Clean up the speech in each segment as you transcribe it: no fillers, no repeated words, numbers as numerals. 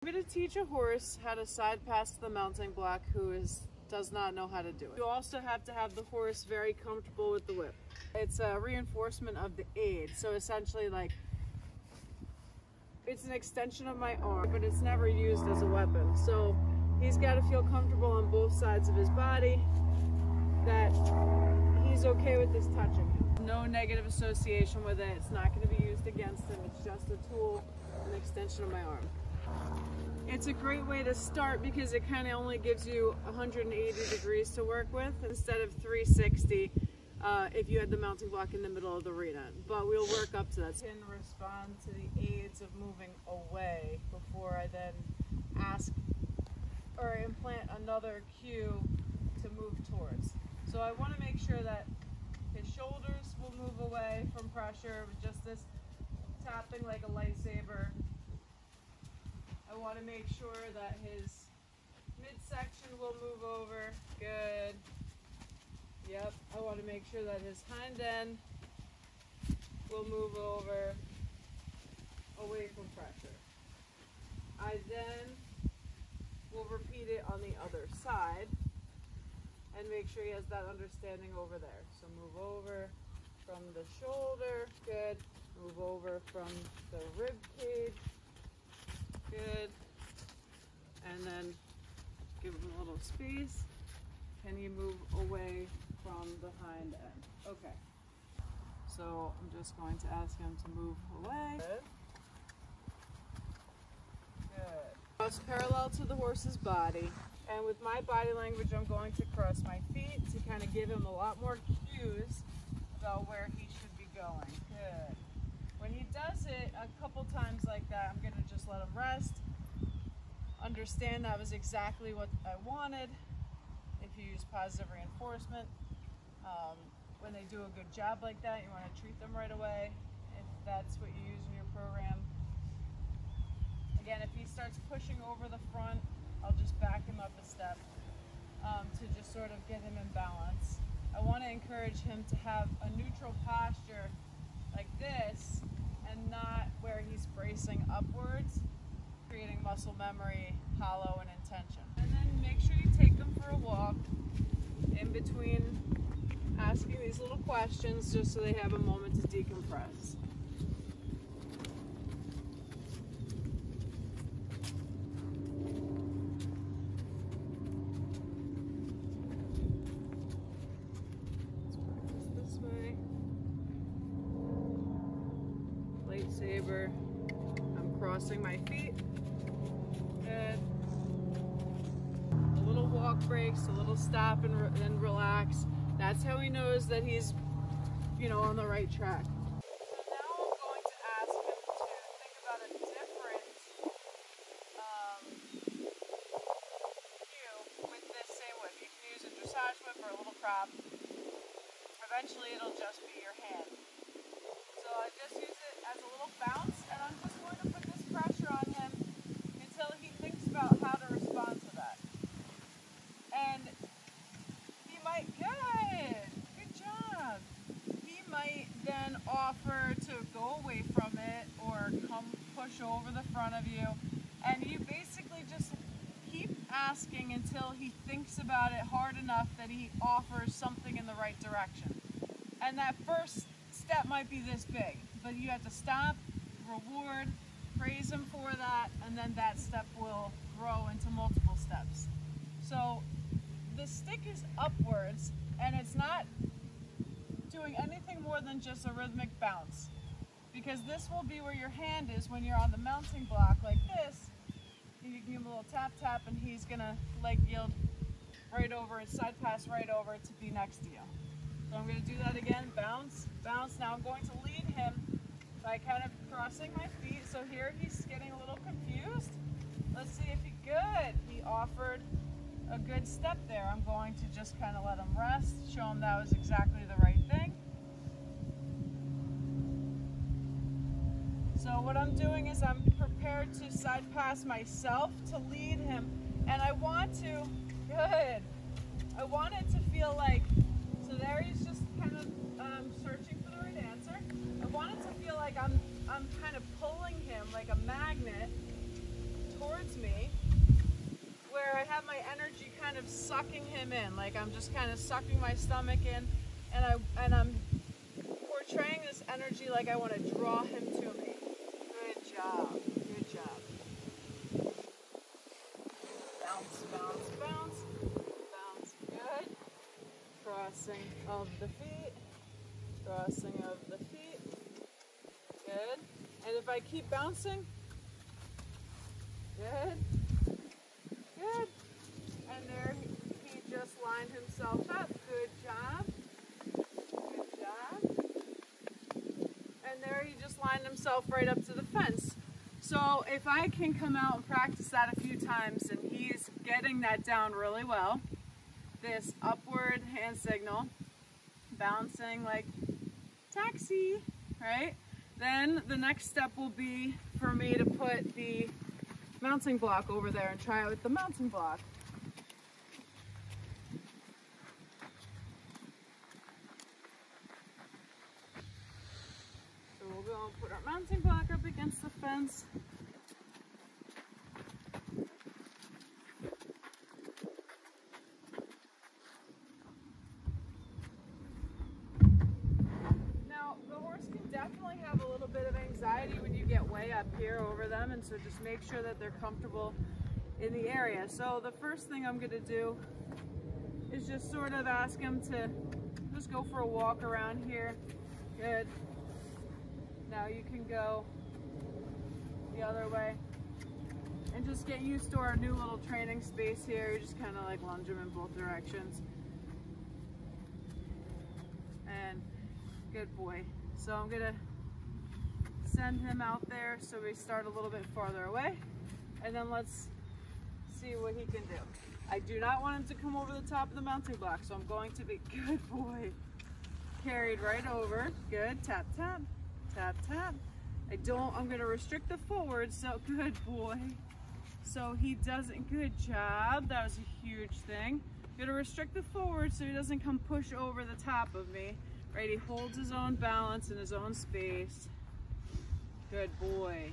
I'm going to teach a horse how to side pass the mounting block who does not know how to do it. You also have to have the horse very comfortable with the whip. It's a reinforcement of the aid, so essentially like it's an extension of my arm, but it's never used as a weapon. So he's got to feel comfortable on both sides of his body, that he's okay with this touching him. No negative association with it. It's not going to be used against him. It's just a tool, an extension of my arm. It's a great way to start because it kind of only gives you 180 degrees to work with instead of 360 if you had the mounting block in the middle of the arena. But we'll work up to that. I can respond to the aids of moving away before I then ask or implant another cue to move towards. So I want to make sure that his shoulders will move away from pressure with just this tapping like a lightsaber. I want to make sure that his midsection will move over. Good. Yep. I want to make sure that his hind end will move over away from pressure. I then will repeat it on the other side and make sure he has that understanding over there. So move over from the shoulder. Good. Move over from the rib cage. Good. And then give him a little space. Can he move away from the hind end? Okay. So I'm just going to ask him to move away. Good. Good. Cross parallel to the horse's body. And with my body language, I'm going to cross my feet to kind of give him a lot more cues about where he should be going. Good. When he does it a couple times like that, I'm going to just let him rest. Understand that was exactly what I wanted. If you use positive reinforcement, when they do a good job like that, you want to treat them right away if that's what you use in your program. Again, if he starts pushing over the front, I'll just back him up a step to just sort of get him in balance. I want to encourage him to have a neutral posture like this and not where he's bracing upwards, creating muscle memory, hollow, and intention. And then make sure you take them for a walk in between asking these little questions just so they have a moment to decompress. Lightsaber. I'm crossing my feet. Good. A little walk breaks, a little stop and relax. That's how he knows that he's, on the right track. So now I'm going to ask him to think about a different cue with this same whip. You can use a dressage whip or a little crop. Eventually it'll just be your hand. So I just use it as a little bounce, and I'm just going to put this pressure on him until he thinks about how to respond to that. And he might, good job. He might then offer to go away from it or come push over the front of you. And you basically just keep asking until he thinks about it hard enough that he offers something in the right direction. And that first step might be this big, but you have to stop, reward, praise him for that, and then that step will grow into multiple steps. So the stick is upwards, and it's not doing anything more than just a rhythmic bounce, because this will be where your hand is when you're on the mounting block like this. You can give him a little tap tap, and he's gonna leg yield right over and side pass right over to be next to you. So I'm going to do that again, bounce, bounce. Now I'm going to lead him by kind of crossing my feet. So here he's getting a little confused. Let's see if he, good. He offered a good step there. I'm going to just kind of let him rest, show him that was exactly the right thing. So what I'm doing is I'm prepared to side pass myself to lead him. And I want to, good. I want it to feel like, so there he's just kind of searching for the right answer. I want it to feel like I'm kind of pulling him like a magnet towards towards me, where I have my energy kind of sucking him in, like I'm just kind of sucking my stomach in, and I'm portraying this energy like I want to draw him to me. Good job. Good job. Bounce, bounce, bounce. Bounce. Good. Crossing of the feet. Crossing of the feet. Good. And if I keep bouncing, good. Good. And there he just lined himself up. Good job. Good job. And there he just lined himself right up to the fence. So if I can come out and practice that a few times and he's getting that down really well, this upward hand signal, bouncing like taxi, right? Then the next step will be for me to put the mounting block over there and try it with the mounting block. So we'll go and put our mounting block up against the fence. Now, the horse can definitely have a little bit of anxiety when you get way up here over them, and so just make sure that they're comfortable in the area. So the first thing I'm going to do is just sort of ask him to just go for a walk around here. Good. Now you can go the other way and just get used to our new little training space here. You just kind of like lunge him in both directions. And good boy. So I'm gonna send him out there so we start a little bit farther away, and then let's see what he can do. I do not want him to come over the top of the mounting block, so I'm going to be, good boy, carried right over. Good. Tap, tap, tap, tap. I'm going to restrict the forward, so good boy. So he doesn't, good job. That was a huge thing. I'm going to restrict the forward so he doesn't come push over the top of me. Right, he holds his own balance in his own space. Good boy.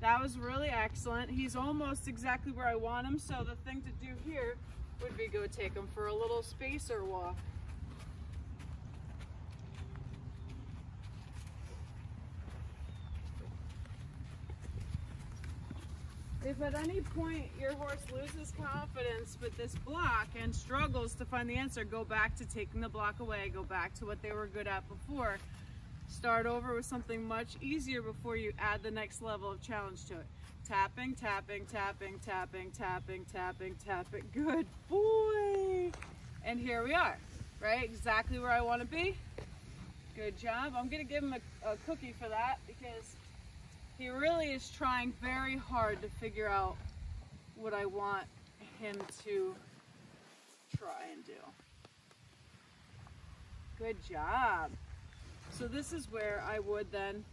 That was really excellent. He's almost exactly where I want him, so the thing to do here would be go take him for a little spacer walk. If at any point your horse loses confidence with this block and struggles to find the answer, go back to taking the block away, go back to what they were good at before. Start over with something much easier before you add the next level of challenge to it. Tapping, tapping, tapping, tapping, tapping, tapping, tapping. Good boy. And here we are, right? Exactly where I want to be. Good job. I'm going to give him a cookie for that because he really is trying very hard to figure out what I want him to try and do. Good job. So this is where I would then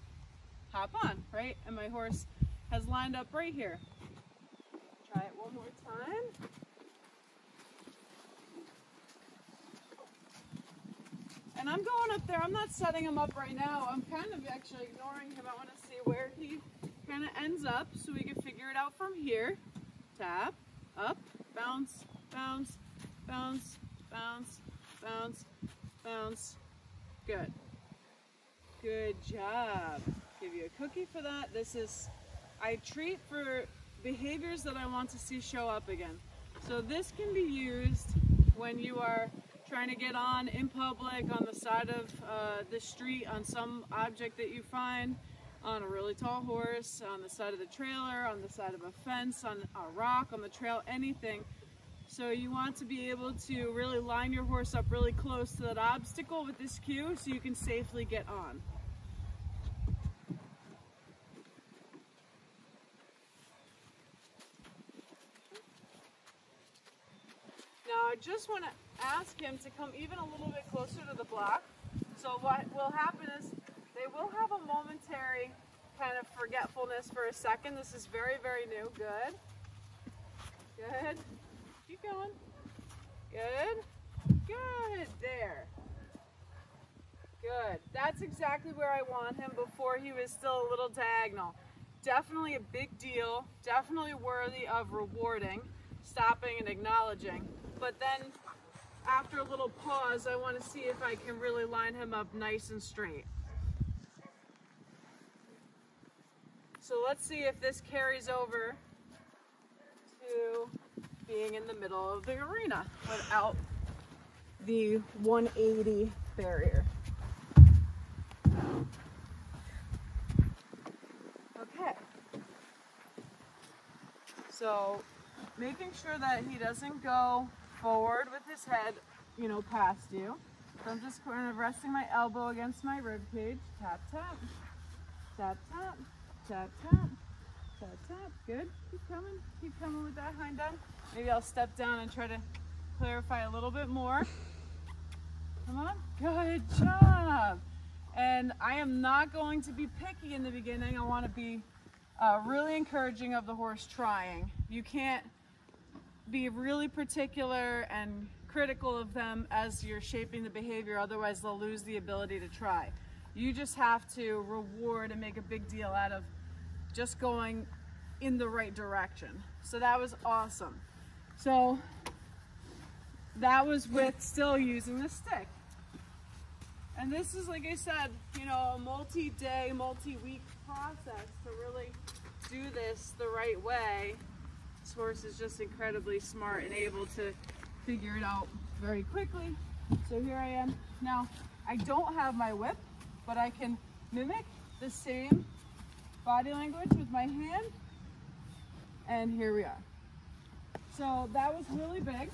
hop on, right? And my horse has lined up right here. Try it one more time. And I'm going up there. I'm not setting him up right now. I'm kind of actually ignoring him. I want to see where he kind of ends up so we can figure it out from here. Tap, up, bounce, bounce, bounce, bounce, bounce, bounce. Good. Good job. Give you a cookie for that. This is, I treat for behaviors that I want to see show up again. So this can be used when you are trying to get on in public, on the side of the street, on some object that you find, on a really tall horse, on the side of the trailer, on the side of a fence, on a rock, on the trail, anything. So you want to be able to really line your horse up really close to that obstacle with this cue so you can safely get on. Now I just want to ask him to come even a little bit closer to the block. So what will happen is they will have a momentary kind of forgetfulness for a second. This is very, very new. Good. Good. Keep going. Good. Good. There. Good. That's exactly where I want him before he was still a little diagonal. definitely a big deal, definitely worthy of rewarding, stopping and acknowledging. But then after a little pause, I want to see if I can really line him up nice and straight. So let's see if this carries over to being in the middle of the arena without the 180 barrier. Okay. So making sure that he doesn't go forward with his head, past you. So I'm just kind of resting my elbow against my rib cage. Tap, tap, tap, tap, tap, tap, tap, tap. Good. Keep coming with that hind end. Maybe I'll step down and try to clarify a little bit more. Come on. Good job. And I am not going to be picky in the beginning. I want to be really encouraging of the horse trying. You can't be really particular and critical of them as you're shaping the behavior, otherwise they'll lose the ability to try. You just have to reward and make a big deal out of just going in the right direction. So that was awesome. So that was with still using the stick. And this is, like I said, a multi-day, multi-week process to really do this the right way. This horse is just incredibly smart and able to figure it out very quickly. So here I am. Now, I don't have my whip, but I can mimic the same body language with my hand. And here we are. So that was really big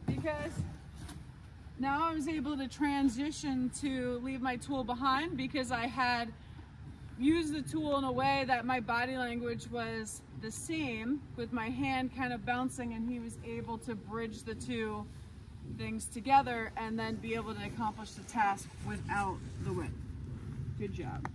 because now I was able to transition to leave my tool behind because I had used the tool in a way that my body language was the same, with my hand kind of bouncing, and he was able to bridge the two things together and then be able to accomplish the task without the whip. Good job.